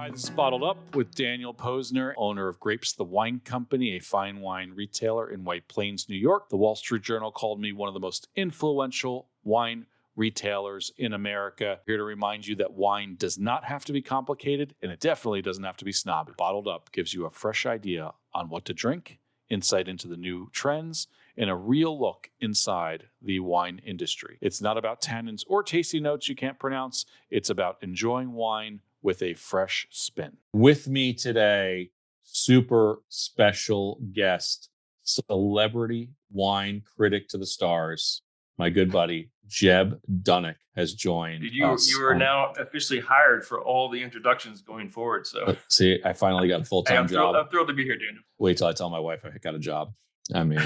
Hi, this is Bottled Up with Daniel Posner, owner of Grapes the Wine Company, a fine wine retailer in White Plains, New York. The Wall Street Journal called me one of the most influential wine retailers in America. Here to remind you that wine does not have to be complicated, and it definitely doesn't have to be snobby. Bottled Up gives you a fresh idea on what to drink, insight into the new trends, and a real look inside the wine industry. It's not about tannins or tasty notes you can't pronounce. It's about enjoying wine with a fresh spin. With me today, super special guest, celebrity wine critic to the stars, my good buddy, Jeb Dunnuck has joined us. You are now officially hired for all the introductions going forward. So see, I finally got a full-time job. I'm thrilled to be here, Daniel. Wait till I tell my wife I got a job. I mean,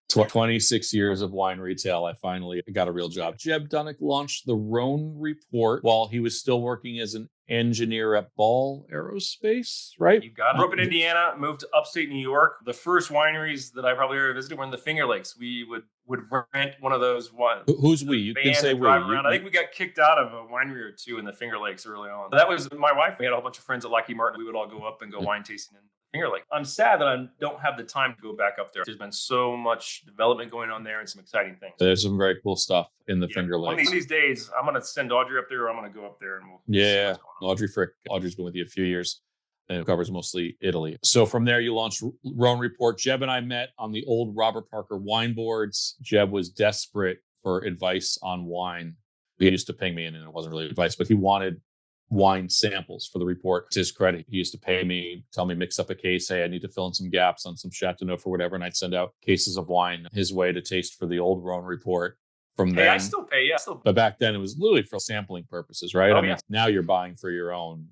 26 years of wine retail, I finally got a real job. Jeb Dunnuck launched the Rhône Report while he was still working as an engineer at Ball Aerospace, right? You got it. Grew up in Indiana, moved to upstate New York. The first wineries that I probably ever visited were in the Finger Lakes. We would rent one of those ones. Who's we? You can say we. I think we got kicked out of a winery or two in the Finger Lakes early on. That was my wife. We had a whole bunch of friends at Lockheed Martin. We would all go up and go wine tasting in Finger Lake. I'm sad that I don't have the time to go back up there. There's been so much development going on there and some exciting things. There's some very cool stuff in the Finger Lakes. One of these days, I'm going to send Audrey up there, or I'm going to go up there and we'll see what's going on. Audrey Frick. Audrey's been with you a few years and covers mostly Italy. So from there, you launched Rhône Report. Jeb and I met on the old Robert Parker wine boards. Jeb was desperate for advice on wine. He used to ping me, and it wasn't really advice, but he wanted wine samples for the report. To his credit, he used to pay me, tell me mix up a case. Hey, I need to fill in some gaps on some Chateauneuf or whatever. And I'd send out cases of wine his way to taste for the old Rhône Report. From then, I still pay. Yeah, but back then it was literally for sampling purposes, right? Now you're buying for your own,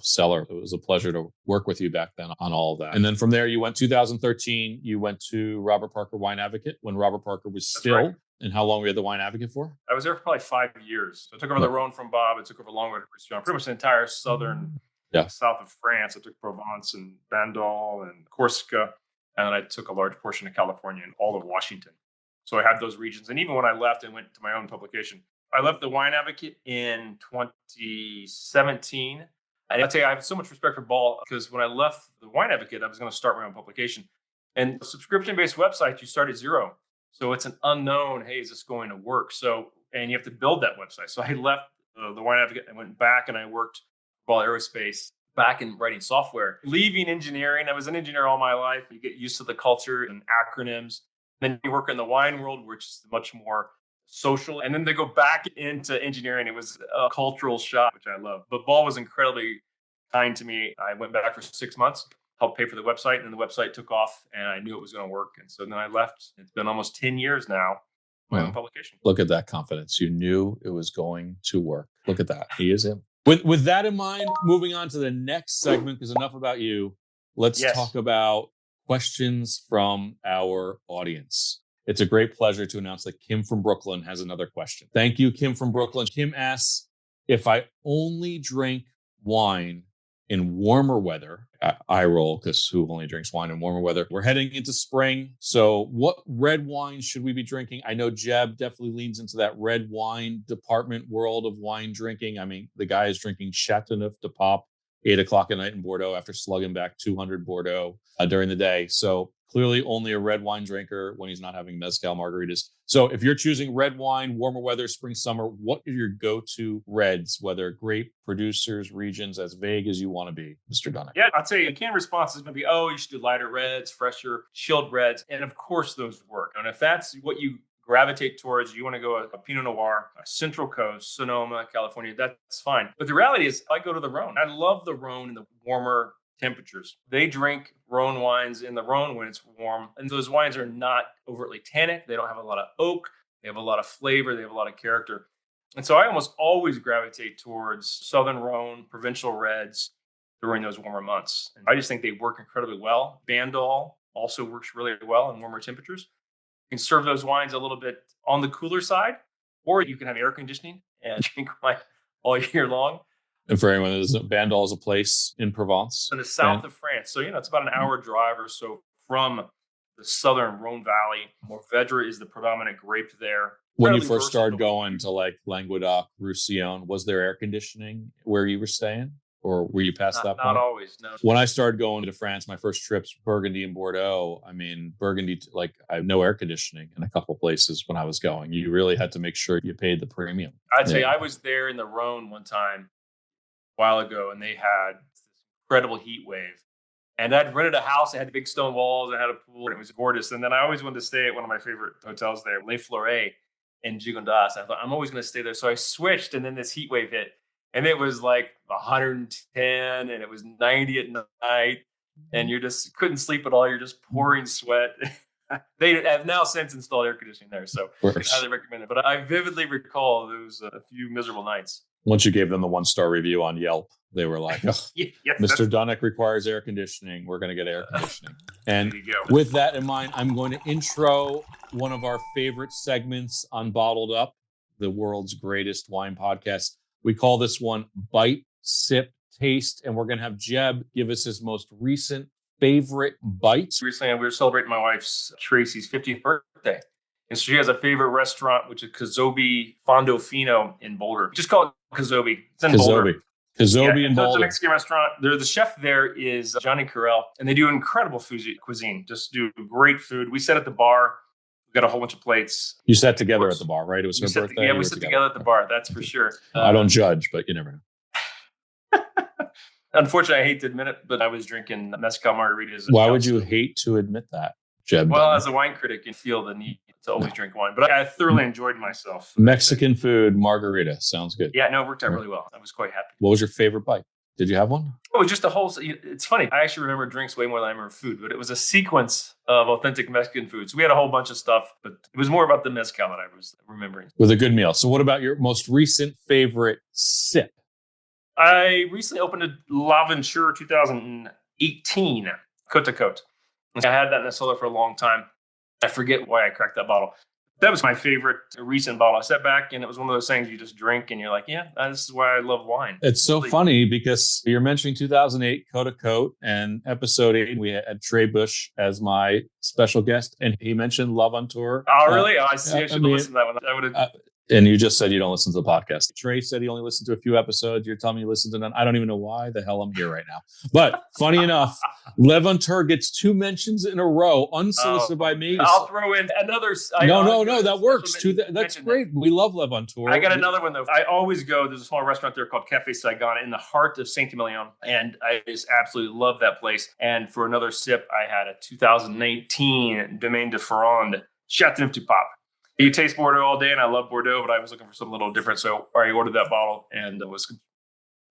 cellar. It was a pleasure to work with you back then on all of that. And then from there, you went 2013. You went to Robert Parker Wine Advocate when Robert Parker was still. Right. And how long were you the wine advocate for? I was there for probably 5 years. So I took over the Rhône from Bob. I took over Longueuil de Roussillon, pretty much the entire southern south of France. I took Provence and Bandol and Corsica. And then I took a large portion of California and all of Washington. So I had those regions. And even when I left and went to my own publication, I left the Wine Advocate in 2017. And I'll tell you, I have so much respect for Ball because when I left the Wine Advocate, I was going to start my own publication. And subscription-based websites, you start at zero. So it's an unknown, hey, is this going to work? So, and you have to build that website. So I left the Wine Advocate and went back and I worked for Ball Aerospace back in writing software. Leaving engineering, I was an engineer all my life. You get used to the culture and acronyms. Then you work in the wine world, which is much more social. And then they go back into engineering. It was a cultural shock, which I love. But Ball was incredibly kind to me. I went back for 6 months. Helped pay for the website, and the website took off, and I knew it was going to work. And so then I left. It's been almost 10 years now. My own publication. Look at that confidence. You knew it was going to work. Look at that. He is him. With that in mind, moving on to the next segment, because enough about you. Let's talk about questions from our audience. It's a great pleasure to announce that Kim from Brooklyn has another question. Thank you, Kim from Brooklyn. Kim asks, if I only drink wine in warmer weather, I roll because who only drinks wine in warmer weather? We're heading into spring. So what red wine should we be drinking? I know Jeb definitely leans into that red wine department world of wine drinking. I mean, the guy is drinking Chateauneuf de Pape 8 o'clock at night in Bordeaux after slugging back 200 Bordeaux during the day. So clearly only a red wine drinker when he's not having mezcal margaritas. So if you're choosing red wine, warmer weather, spring, summer, what are your go-to reds, whether grape producers, regions, as vague as you want to be, Mr. Dunnuck? Yeah, I'd say a canned response is going to be, you should do lighter reds, fresher, chilled reds. And of course, those work. And if that's what you gravitate towards, you want to go a Pinot Noir, a Central Coast, Sonoma, California, that's fine. But the reality is I go to the Rhône. I love the Rhône in the warmer temperatures. They drink Rhône wines in the Rhône when it's warm. And those wines are not overtly tannic. They don't have a lot of oak. They have a lot of flavor. They have a lot of character. And so I almost always gravitate towards Southern Rhône, provincial reds during those warmer months. And I just think they work incredibly well. Bandol also works really well in warmer temperatures. You can serve those wines a little bit on the cooler side, or you can have air conditioning and drink wine all year long. And for anyone that doesn't, Bandol is a place in Provence. In the south of France. So, it's about an hour drive or so from the southern Rhône Valley. Mourvèdre is the predominant grape there. When you first started going to like Languedoc, Roussillon, was there air conditioning where you were staying? Or were you past that point? Not always, no. When I started going to France, my first trips, Burgundy and Bordeaux, I mean, Burgundy, like I have no air conditioning in a couple of places when I was going. You really had to make sure you paid the premium. I'd say I was there in the Rhône one time a while ago, and they had this incredible heat wave. And I'd rented a house. It had big stone walls. It had a pool. And it was gorgeous. And then I always wanted to stay at one of my favorite hotels there, Les Fleuret in Gigondas. I thought, I'm always going to stay there. So I switched, and then this heat wave hit. And it was like 110, and it was 90 at night. And you just couldn't sleep at all. You're just pouring sweat. They have now since installed air conditioning there. So I highly recommend it. But I vividly recall those a few miserable nights. Once you gave them the 1-star review on Yelp, they were like, oh, yes, Mr. Dunnuck requires air conditioning. We're going to get air conditioning. And with that in mind, I'm going to intro one of our favorite segments on Bottled Up, the world's greatest wine podcast. We call this one Bite, Sip, Taste. And we're going to have Jeb give us his most recent favorite bites. Recently, we were celebrating my wife's, Tracy's 50th birthday. And so she has a favorite restaurant, which is Cazobi Fondofino in Boulder. Just call it Cazobi. It's in Boulder. Cazobi in Boulder. It's a Mexican restaurant. The chef there is Johnny Carell, and they do incredible cuisine. Just do great food. We sat at the bar. We got a whole bunch of plates. You sat together at the bar, right? It was her birthday. Yeah, we sat together at the bar. That's for sure. I don't judge, but you never know. Unfortunately, I hate to admit it, but I was drinking mezcal margaritas. Why would you hate to admit that, Jeb? Well, as a wine critic, you feel the need to always drink wine. But I thoroughly enjoyed myself. Mexican food, margarita. Sounds good. Yeah, no, it worked out really well. I was quite happy. What was your favorite bite? Did you have one? Oh, just the whole... It's funny. I actually remember drinks way more than I remember food, but it was a sequence of authentic Mexican food. So we had a whole bunch of stuff, but it was more about the mezcal that I was remembering. With a good meal. So what about your most recent favorite sip? I recently opened a L'Aventure 2018 Côte à Côte. I had that in the cellar for a long time. I forget why I cracked that bottle. That was my favorite recent bottle. I sat back, and it was one of those things you just drink and you're like, yeah, this is why I love wine. It's so funny because you're mentioning 2008 Côte à Côte, and episode 8, we had Trey Bush as my special guest, and he mentioned L'Aventure. Oh, really? I see. I should have listened to that one. I would have... And you just said you don't listen to the podcast. Trey said he only listened to a few episodes. You're telling me you listened to none. I don't even know why the hell I'm here right now. But funny enough, L'Aventure gets 2 mentions in a row, unsolicited by me. I'll throw in another. No, that works. That's great. We love L'Aventure. I got another one, though. I always go. There's a small restaurant there called Café Saigon in the heart of Saint-Emilion. And I just absolutely love that place. And for another sip, I had a 2019 Domaine de Ferrand Chateauneuf du Pape. You taste Bordeaux all day, and I love Bordeaux, but I was looking for something a little different. So I ordered that bottle and was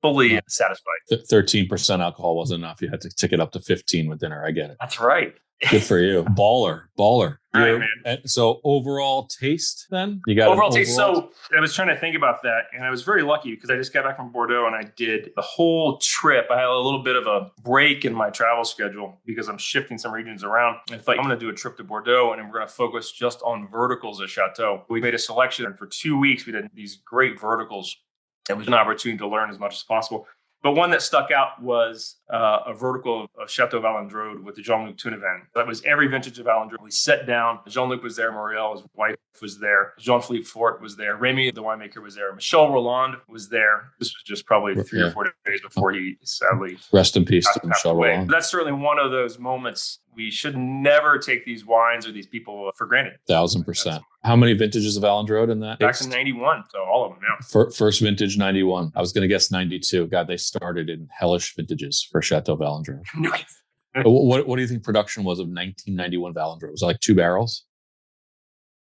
fully satisfied. 13% alcohol wasn't enough. You had to tick it up to 15 with dinner. I get it. That's right. Good for you. Baller. All right, man. And so overall taste then? You got overall taste. So I was trying to think about that, and I was very lucky because I just got back from Bordeaux and I did the whole trip. I had a little bit of a break in my travel schedule because I'm shifting some regions around. I thought, I'm going to do a trip to Bordeaux, and we're going to focus just on verticals at Chateau. We made a selection, and for 2 weeks, we did these great verticals. It was an opportunity to learn as much as possible. But one that stuck out was a vertical of Chateau Valandrode with the Jean-Luc Tunevin. That was every vintage of Valandrode. We sat down. Jean-Luc was there. Muriel, his wife, was there. Jean-Philippe Fort was there. Remy, the winemaker, was there. Michel Roland was there. This was just probably 3 or 4 days before he sadly rest in peace to Michel Roland. That's certainly one of those moments. We should never take these wines or these people for granted. 1000%. How many vintages of Valandrode in that? Back in 91, so all of them, yeah. First vintage, 91. I was going to guess 92. God, they started in hellish vintages for Chateau Valandrode. What do you think production was of 1991 Valandrode? Was it like 2 barrels?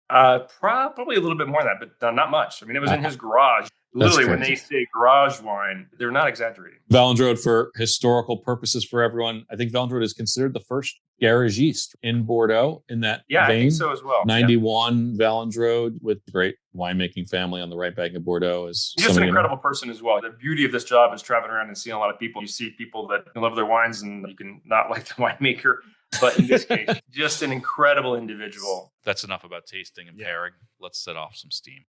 Probably a little bit more than that, but not much. I mean, it was in his garage. Literally, when they say garage wine, they're not exaggerating. Valandrode, for historical purposes for everyone, I think Valandrode is considered the first garagiste in Bordeaux in that vein. I think so as well. 91 Valandrode with great winemaking family on the right bank of Bordeaux. Is just an incredible person as well. The beauty of this job is traveling around and seeing a lot of people. You see people that love their wines and you can not like the winemaker. But in this case, just an incredible individual. That's enough about tasting and pairing. Let's set off some steam.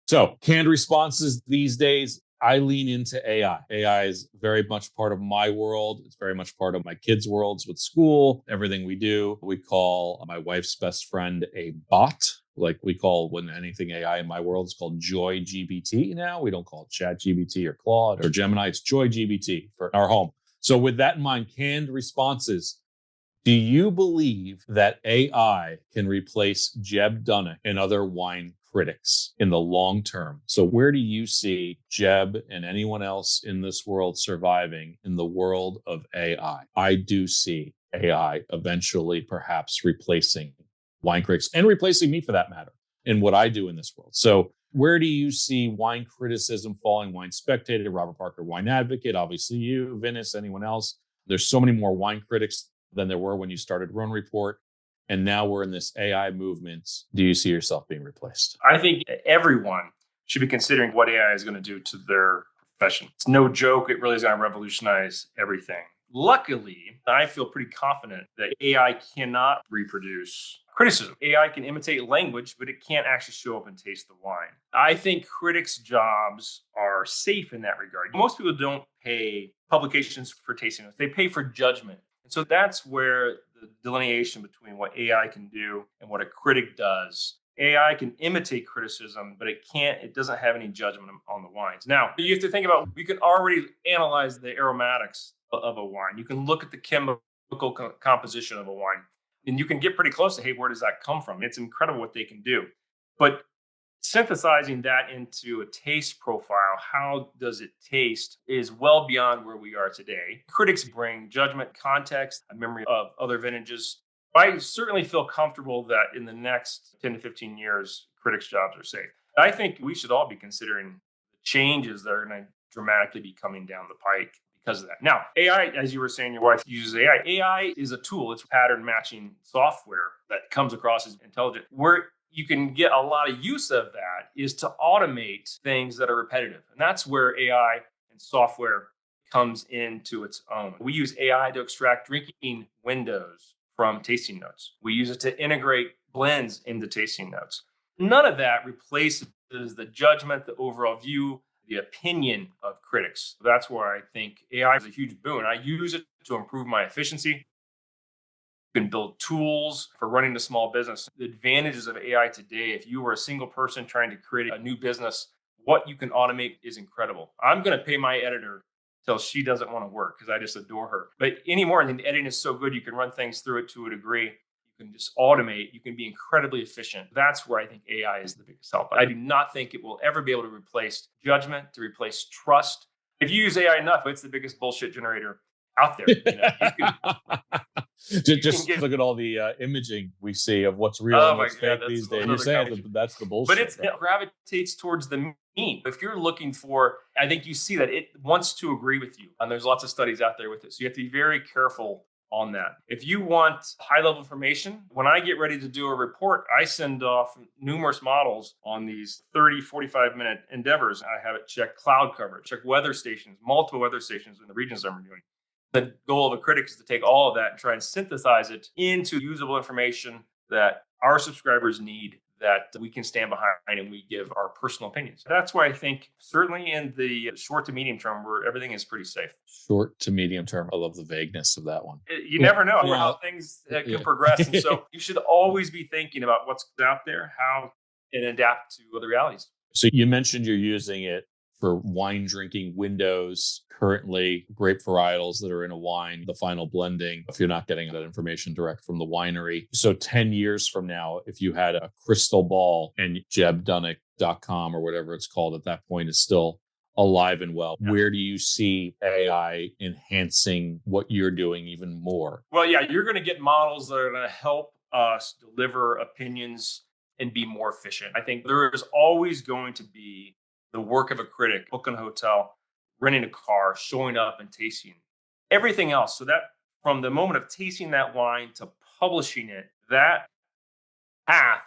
So, canned responses these days, I lean into AI. AI is very much part of my world. It's very much part of my kids' worlds with school. Everything we do, we call my wife's best friend a bot. like we call when anything AI in my world is called Joy GBT now. We don't call it Chat GBT or Claude or Gemini. It's Joy GBT for our home. So with that in mind, canned responses. Do you believe that AI can replace Jeb Dunnuck and other wine critics in the long term? So where do you see Jeb and anyone else in this world surviving in the world of AI? I do see AI eventually perhaps replacing wine critics and replacing me for that matter in what I do in this world. So where do you see wine criticism falling? Wine Spectator, Robert Parker, Wine Advocate, obviously you, Vinous, anyone else? There's so many more wine critics than there were when you started Rhône Report. And now we're in this AI movement. Do you see yourself being replaced? I think everyone should be considering what AI is going to do to their profession. It's no joke. It really is going to revolutionize everything. Luckily, I feel pretty confident that AI cannot reproduce criticism. AI can imitate language, but it can't actually show up and taste the wine. I think critics' jobs are safe in that regard. Most people don't pay publications for tasting notes. They pay for judgment. And so that's where the delineation between what AI can do and what a critic does. AI can imitate criticism, but it doesn't have any judgment on the wines. Now, you have to think about, you can already analyze the aromatics of a wine. You can look at the chemical composition of a wine, and you can get pretty close to, hey, where does that come from? It's incredible what they can do. But synthesizing that into a taste profile, how does it taste, is well beyond where we are today. Critics bring judgment, context, a memory of other vintages. I certainly feel comfortable that in the next 10 to 15 years, critics' jobs are safe. I think we should all be considering the changes that are going to dramatically be coming down the pike because of that. Now, AI, as you were saying, your wife uses AI. AI is a tool. It's pattern matching software that comes across as intelligent. Where you can get a lot of use of that is to automate things that are repetitive. And that's where AI and software comes into its own. We use AI to extract drinking windows from tasting notes. We use it to integrate blends into tasting notes. None of that replaces the judgment, the overall view, the opinion of critics. That's where I think AI is a huge boon. I use it to improve my efficiency. You can build tools for running a small business. The advantages of AI today, if you were a single person trying to create a new business, what you can automate is incredible. I'm going to pay my editor till she doesn't want to work because I just adore her. But anymore, the editing is so good, you can run things through it to a degree. You can just automate. You can be incredibly efficient. That's where I think AI is the biggest help. I do not think it will ever be able to replace judgment, to replace trust. If you use AI enough, it's the biggest bullshit generator out there. Just look at all the imaging we see of what's real and what's fake these days. You're saying that's the bullshit. But it gravitates towards the mean. If you're looking for, I think you see that it wants to agree with you. And there's lots of studies out there with it. So you have to be very careful on that. If you want high level information, when I get ready to do a report, I send off numerous models on these 30, 45-minute endeavors. I have it check cloud cover, check weather stations, multiple weather stations in the regions I'm doing. The goal of a critic is to take all of that and try and synthesize it into usable information that our subscribers need, that we can stand behind, and we give our personal opinions. That's why I think certainly in the short to medium term, where everything is pretty safe. Short to medium term. I love the vagueness of that one. You never know how things can progress. And so you should always be thinking about what's out there, how it adapt to other realities. So you mentioned you're using it for wine drinking windows, currently grape varietals that are in a wine, the final blending, if you're not getting that information direct from the winery. So 10 years from now, if you had a crystal ball and jebdunnuck.com or whatever it's called at that point is still alive and well, where do you see AI enhancing what you're doing even more? Well, yeah, you're going to get models that are going to help us deliver opinions and be more efficient. I think there is always going to be the work of a critic, booking a hotel, renting a car, showing up and tasting everything else. So that from the moment of tasting that wine to publishing it, that path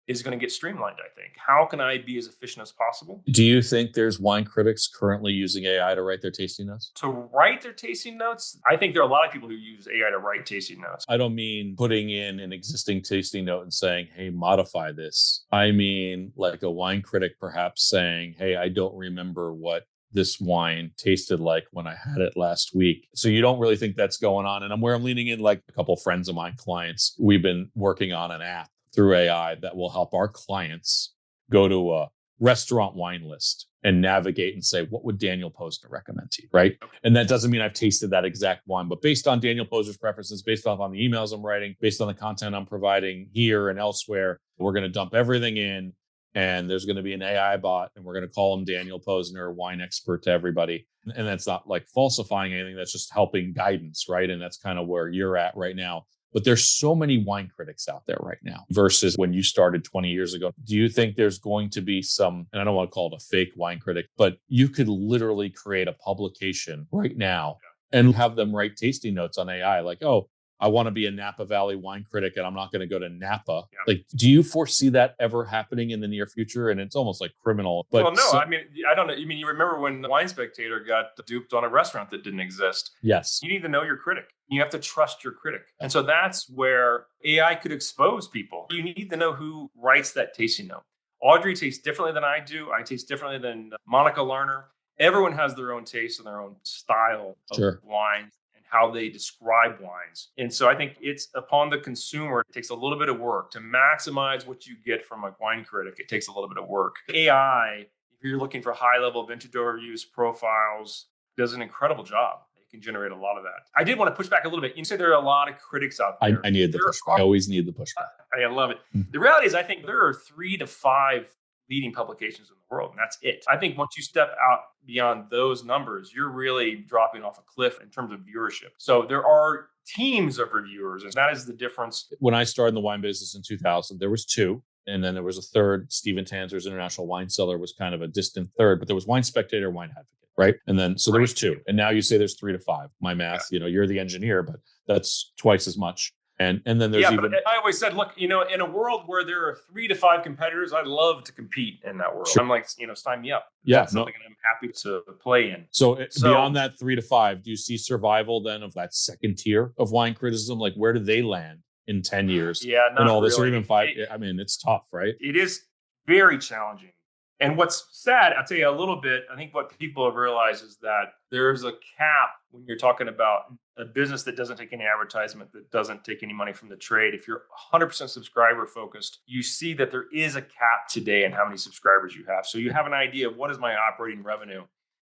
is going to get streamlined, I think. How can I be as efficient as possible? Do you think there's wine critics currently using AI to write their tasting notes? To write their tasting notes? I think there are a lot of people who use AI to write tasting notes. I don't mean putting in an existing tasting note and saying, hey, modify this. I mean like a wine critic perhaps saying, hey, I don't remember what this wine tasted like when I had it last week. So you don't really think that's going on. And where I'm leaning in, like a couple of friends of mine, clients, we've been working on an app through AI that will help our clients go to a restaurant wine list and navigate and say, what would Daniel Posner recommend to you, right? And that doesn't mean I've tasted that exact wine, but based on Daniel Posner's preferences, based off on the emails I'm writing, based on the content I'm providing here and elsewhere, we're going to dump everything in, and there's going to be an AI bot, and we're going to call him Daniel Posner, wine expert to everybody. And that's not like falsifying anything. That's just helping guidance, right? And that's kind of where you're at right now. But there's so many wine critics out there right now versus when you started 20 years ago. Do you think there's going to be some, and I don't want to call it a fake wine critic, but you could literally create a publication right now and have them write tasting notes on AI like, oh, I want to be a Napa Valley wine critic and I'm not going to go to Napa. Yeah. Like, do you foresee that ever happening in the near future? And it's almost like criminal. But well, no, I mean, I don't know. I mean, you remember when the Wine Spectator got duped on a restaurant that didn't exist? Yes. You need to know your critic. You have to trust your critic. And so that's where AI could expose people. You need to know who writes that tasting note. Audrey tastes differently than I do. I taste differently than Monica Larner. Everyone has their own taste and their own style of wine, how they describe wines. And so I think it's upon the consumer. It takes a little bit of work to maximize what you get from a wine critic. It takes a little bit of work. AI, if you're looking for high level vintage overviews, profiles, does an incredible job. It can generate a lot of that. I did want to push back a little bit. You say there are a lot of critics out there. I needed the pushback. I always need the pushback. I love it. The reality is I think there are 3 to 5 leading publications in the world, and that's it. I think once you step out beyond those numbers, you're really dropping off a cliff in terms of viewership. So there are teams of reviewers, and that is the difference. When I started in the wine business in 2000, there was 2, and then there was a third. Stephen Tanzer's International Wine Cellar was kind of a distant third, but there was Wine Spectator, Wine Advocate, right? And then, so there was 2, and now you say there's 3 to 5. My math, you're the engineer, but that's twice as much. And then there's even. But I always said, look, in a world where there are 3 to 5 competitors, I'd love to compete in that world. Sure. I'm like, sign me up. That's something I'm happy to play in. So beyond that 3 to 5, do you see survival then of that second tier of wine criticism? Like, where do they land in 10 years? Yeah, not and all really. This, or even 5. I mean, it's tough, right? It is very challenging. And what's sad, I'll tell you a little bit, I think what people have realized is that there's a cap when you're talking about a business that doesn't take any advertisement, that doesn't take any money from the trade. If you're 100% subscriber focused, you see that there is a cap today in how many subscribers you have. So you have an idea of what is my operating revenue.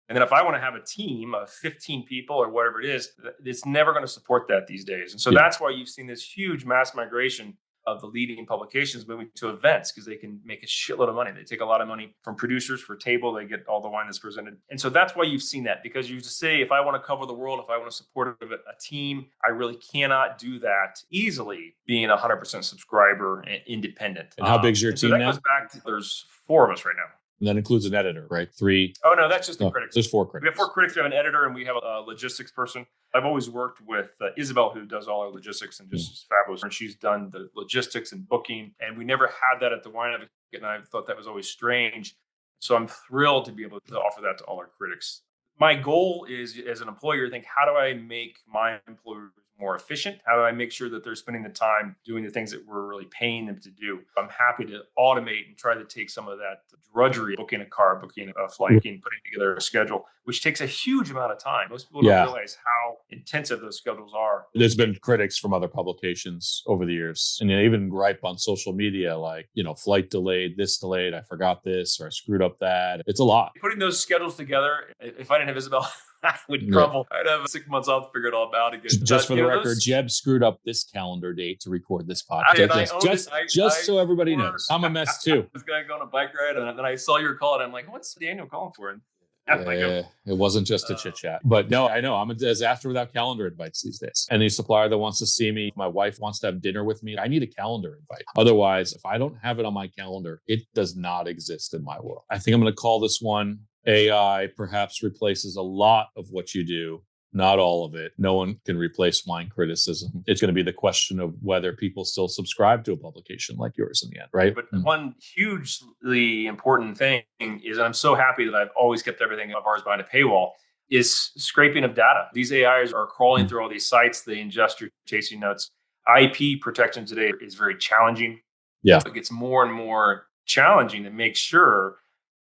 And then if I want to have a team of 15 people or whatever it is, it's never going to support that these days. And so that's why you've seen this huge mass migration of the leading publications moving to events, because they can make a shitload of money. They take a lot of money from producers for table. They get all the wine that's presented. And so that's why you've seen that, because you just say, if I want to cover the world, if I want to support a team, I really cannot do that easily being 100% subscriber and independent. And how big's your team now? Goes back to, there's 4 of us right now. And that includes an editor, right? 3. Oh, no, that's just the critics. There's 4 critics. We have 4 critics. We have an editor, and we have a logistics person. I've always worked with Isabel, who does all our logistics and just is fabulous. And she's done the logistics and booking. And we never had that at the Wine Advocate, and I thought that was always strange. So I'm thrilled to be able to offer that to all our critics. My goal is, as an employer, think, how do I make my employers more efficient? How do I make sure that they're spending the time doing the things that we're really paying them to do? I'm happy to automate and try to take some of that drudgery, booking a car, booking a flight, putting together a schedule, which takes a huge amount of time. Most people don't realize how intensive those schedules are. There's been critics from other publications over the years, and even gripe on social media, like, flight delayed, this delayed, I forgot this, or I screwed up that. It's a lot. Putting those schedules together, if I didn't have Isabel, I would crumble. I'd have 6 months off to figure it all out again. Just for the record, Jeb screwed up this calendar date to record this podcast. Just so everybody knows. I'm a mess too. I was going to go on a bike ride, and then I saw your call, and I'm like, what's Daniel calling for? And it wasn't just a chit chat. But no, I know I'm a disaster without calendar invites these days. Any supplier that wants to see me, my wife wants to have dinner with me, I need a calendar invite. Otherwise, if I don't have it on my calendar, it does not exist in my world. I think I'm going to call this one AI perhaps replaces a lot of what you do, not all of it. No one can replace wine criticism. It's going to be the question of whether people still subscribe to a publication like yours in the end, right? But one hugely important thing is, and I'm so happy that I've always kept everything of ours behind a paywall, is scraping of data. These AIs are crawling through all these sites. They ingest your tasting notes. IP protection today is very challenging. Yeah. It gets more and more challenging to make sure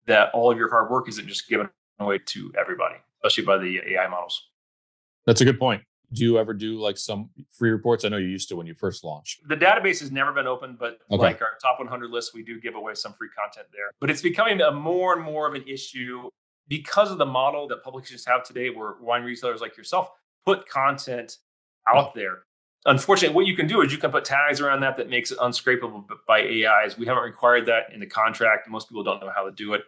that all of your hard work isn't just given away to everybody, especially by the AI models. That's a good point. Do you ever do like some free reports? I know you used to when you first launched. The database has never been open, but like our top 100 list, we do give away some free content there. But it's becoming a more and more of an issue because of the model that publications have today, where wine retailers like yourself put content out there. Unfortunately, what you can do is you can put tags around that makes it unscrapable by AIs. We haven't required that in the contract. Most people don't know how to do it.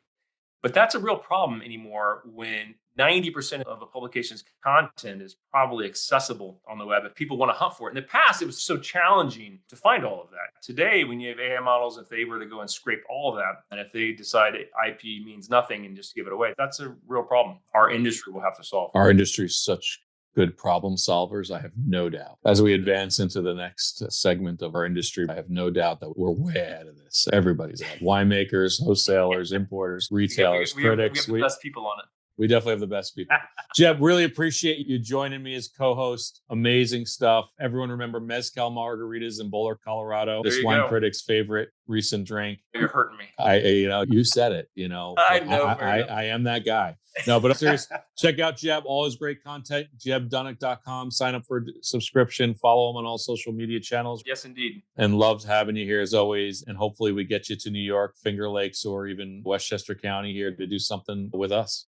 But that's a real problem anymore when 90% of a publication's content is probably accessible on the web if people want to hunt for it. In the past, it was so challenging to find all of that. Today, when you have AI models, if they were to go and scrape all of that, and if they decide IP means nothing and just give it away, that's a real problem our industry will have to solve. Our industry is such good problem solvers, I have no doubt. As we advance into the next segment of our industry, I have no doubt that we're way ahead of this. Everybody's ahead. Winemakers, wholesalers, importers, retailers, critics. We have the best people on it. We definitely have the best people. Jeb, really appreciate you joining me as co-host. Amazing stuff. Everyone remember mezcal margaritas in Boulder, Colorado. This wine critic's favorite recent drink. You're hurting me. You said it. I know. I am that guy. No, but I'm serious. Check out Jeb. Always great content. JebDunnuck.com. Sign up for a subscription. Follow him on all social media channels. Yes, indeed. And loved having you here as always. And hopefully we get you to New York, Finger Lakes, or even Westchester County here to do something with us.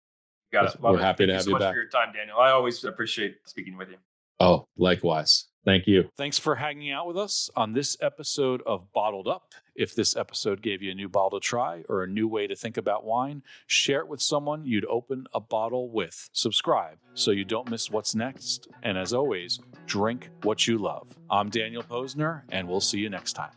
Got it. We're happy to have you back. Thank you so much for your time, Daniel. I always appreciate speaking with you. Oh, likewise. Thank you. Thanks for hanging out with us on this episode of Bottled Up. If this episode gave you a new bottle to try or a new way to think about wine, share it with someone you'd open a bottle with. Subscribe so you don't miss what's next. And as always, drink what you love. I'm Daniel Posner, and we'll see you next time.